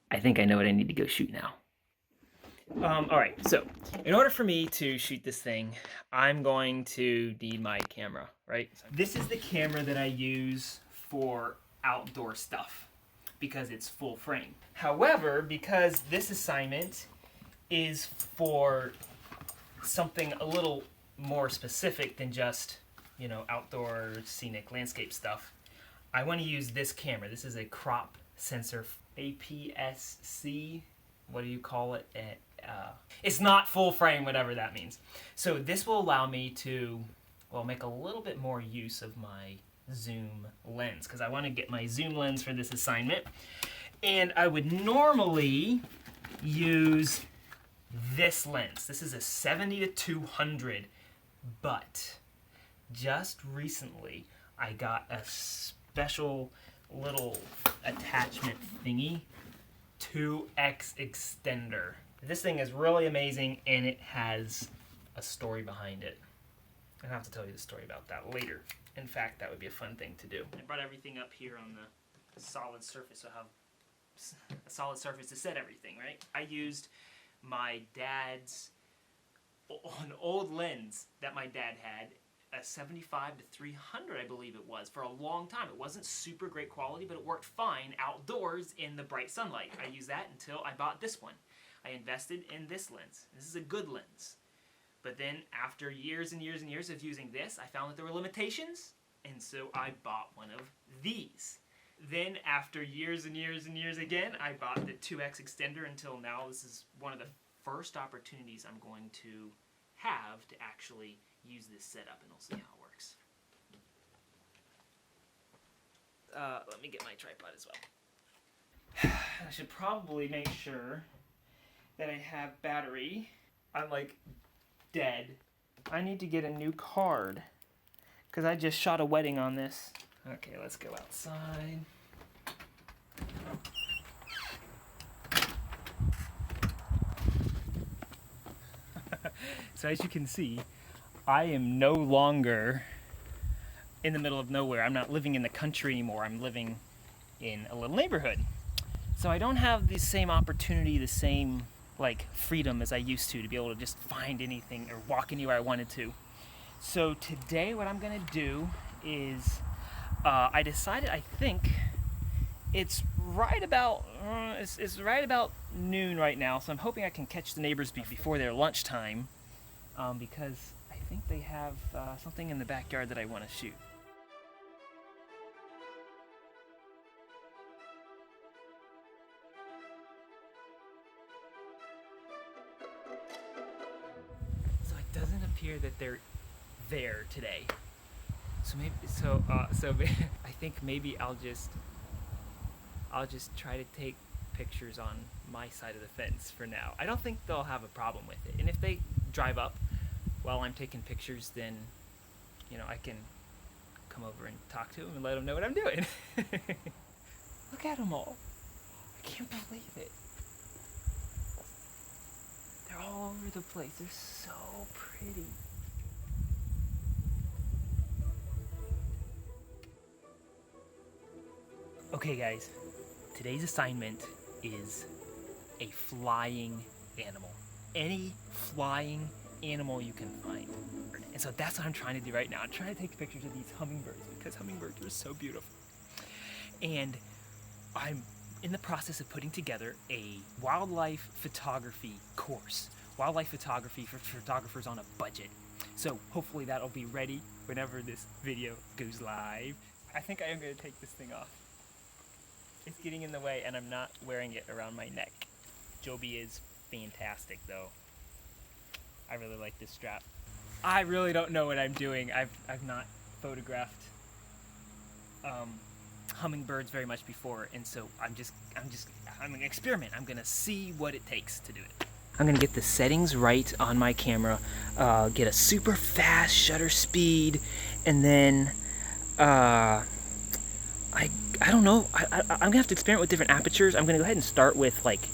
I think I know what I need to go shoot now. Alright, so in order for me to shoot this thing, I'm going to need my camera, right? This is the camera that I use for outdoor stuff because it's full frame. However, because this assignment is for something a little more specific than just, you know, outdoor scenic landscape stuff, I want to use this camera. This is a crop sensor, APS-C. What do you call it? It's not full frame, whatever that means. So this will allow me to, well, make a little bit more use of my zoom lens because I want to get my zoom lens for this assignment. And I would normally use this lens. This is a 70-200, but just recently I got a special little attachment thingy, 2x extender. This thing is really amazing and it has a story behind it. I'll have to tell you the story about that later. In fact, that would be a fun thing to do. I brought everything up here on the solid surface, so I have a solid surface to set everything, right? I used my dad's, an old lens that my dad had, a 75-300 I believe it was, for a long time. It wasn't super great quality, but it worked fine outdoors in the bright sunlight. I used that until I bought this one. I invested in this lens. This is a good lens. But then after years and years and years of using this, I found that there were limitations, and so I bought one of these. Then after years and years and years again, I bought the 2x extender until now. This is one of the first opportunities I'm going to have to actually use this setup, and we'll see how it works. Let me get my tripod as well. I should probably make sure that I have battery. I'm like dead. I need to get a new card because I just shot a wedding on this. Okay, let's go outside. So as you can see, I am no longer in the middle of nowhere. I'm not living in the country anymore. I'm living in a little neighborhood. So I don't have the same opportunity, the same like freedom as I used to be able to just find anything or walk anywhere I wanted to. So today what I'm gonna do is I decided, I think it's right about it's right about noon right now, so I'm hoping I can catch the neighbors before their lunchtime because I think they have something in the backyard that I want to shoot. So it doesn't appear that they're there today. So maybe I think maybe I'll just try to take pictures on my side of the fence for now. I don't think they'll have a problem with it. And if they drive up while I'm taking pictures, then, you know, I can come over and talk to them and let them know what I'm doing. Look at them all. I can't believe it. They're all over the place. They're so pretty. Okay guys, today's assignment is a flying animal. Any flying animal you can find. And so that's what I'm trying to do right now. I'm trying to take pictures of these hummingbirds because hummingbirds are so beautiful. And I'm in the process of putting together a wildlife photography course. Wildlife photography for photographers on a budget. So hopefully that'll be ready whenever this video goes live. I think I am going to take this thing off. It's getting in the way and I'm not wearing it around my neck. Joby is fantastic though. I really like this strap. I really don't know what I'm doing. I've not photographed hummingbirds very much before, and so I'm gonna experiment. I'm gonna see what it takes to do it. I'm gonna get the settings right on my camera, get a super fast shutter speed, and then I don't know. I'm gonna have to experiment with different apertures. I'm gonna go ahead and start with like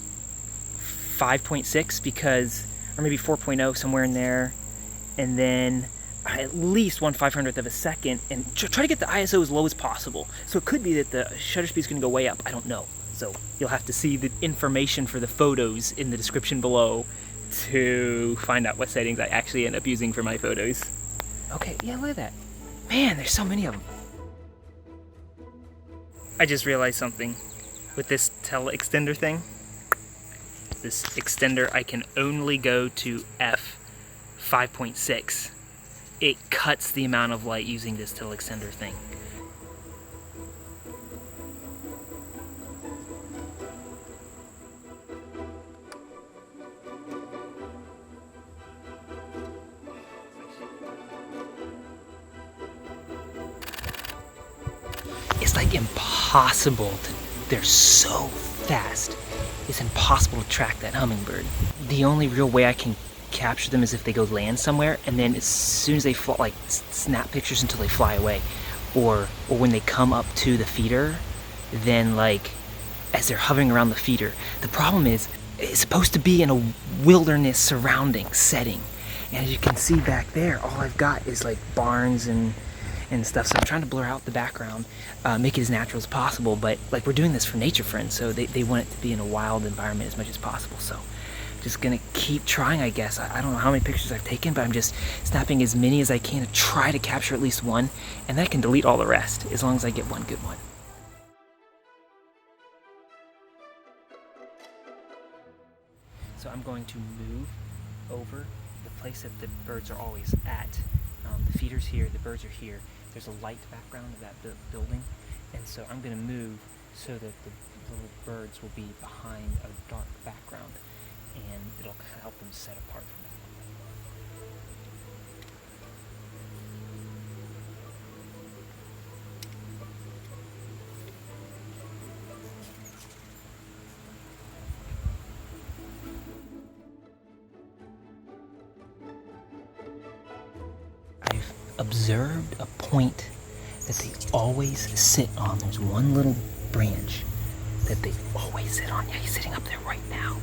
5.6 because, or maybe 4.0, somewhere in there, and then at least 1/500th of a second, and try to get the ISO as low as possible. So it could be that the shutter speed is gonna go way up. I don't know. So So you'll have to see the information for the photos in the description below to find out what settings I actually end up using for my photos. Okay, yeah, look at that. Man, there's so many of them. I just realized something. With this extender thing, this extender, I can only go to f5.6. It cuts the amount of light using this extender thing. It's like impossible to, they're so fast. It's impossible to track that hummingbird. The only real way I can capture them is if they go land somewhere, and then as soon as they fly, like snap pictures until they fly away, or when they come up to the feeder, then like as they're hovering around the feeder. The problem is it's supposed to be in a wilderness surrounding setting, and as you can see back there, all I've got is like barns and stuff, so I'm trying to blur out the background, make it as natural as possible, but like we're doing this for nature friends, so they want it to be in a wild environment as much as possible. So just gonna keep trying, I guess. I don't know how many pictures I've taken, but I'm just snapping as many as I can to try to capture at least one, and then I can delete all the rest as long as I get one good one. So I'm going to move over the place that the birds are always at. The feeder's here, the birds are here. There's a light background of that building, and so I'm going to move so that the little birds will be behind a dark background, and it'll kind of help them set apart from that. Observed a point that they always sit on. There's one little branch that they always sit on. Yeah, he's sitting up there right now.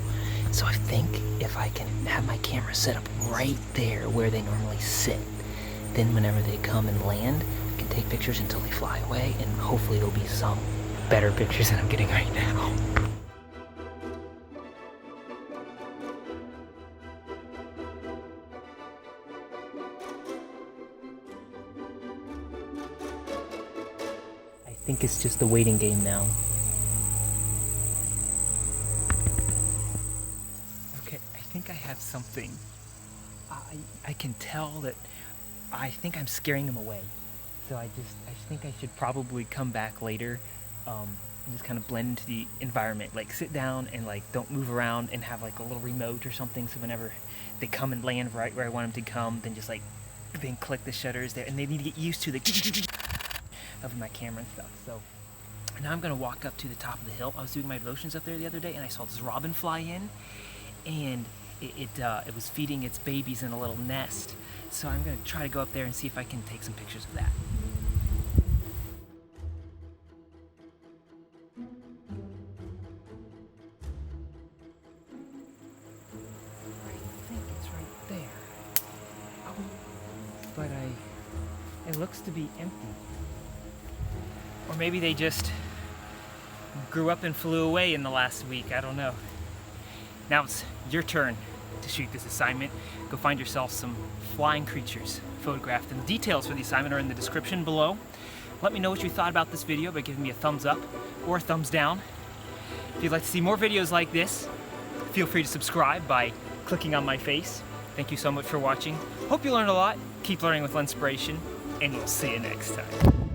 So I think if I can have my camera set up right there where they normally sit, then whenever they come and land, I can take pictures until they fly away, and hopefully there'll be some better pictures than I'm getting right now. I think it's just a waiting game now. Okay, I think I have something. I can tell that I think I'm scaring them away. So I think I should probably come back later and just kind of blend into the environment. Like sit down and like don't move around, and have like a little remote or something, so whenever they come and land right where I want them to come, then just like then click the shutters there, and they need to get used to the of my camera and stuff. So now I'm gonna walk up to the top of the hill. I was doing my devotions up there the other day, and I saw this robin fly in, and it was feeding its babies in a little nest. So I'm gonna try to go up there and see if I can take some pictures of that. I think it's right there. Oh, but it looks to be empty. Or maybe they just grew up and flew away in the last week. I don't know. Now it's your turn to shoot this assignment. Go find yourself some flying creatures, photograph them. The details for the assignment are in the description below. Let me know what you thought about this video by giving me a thumbs up or a thumbs down. If you'd like to see more videos like this, feel free to subscribe by clicking on my face. Thank you so much for watching. Hope you learned a lot. Keep learning with Lenspiration, and we'll see you next time.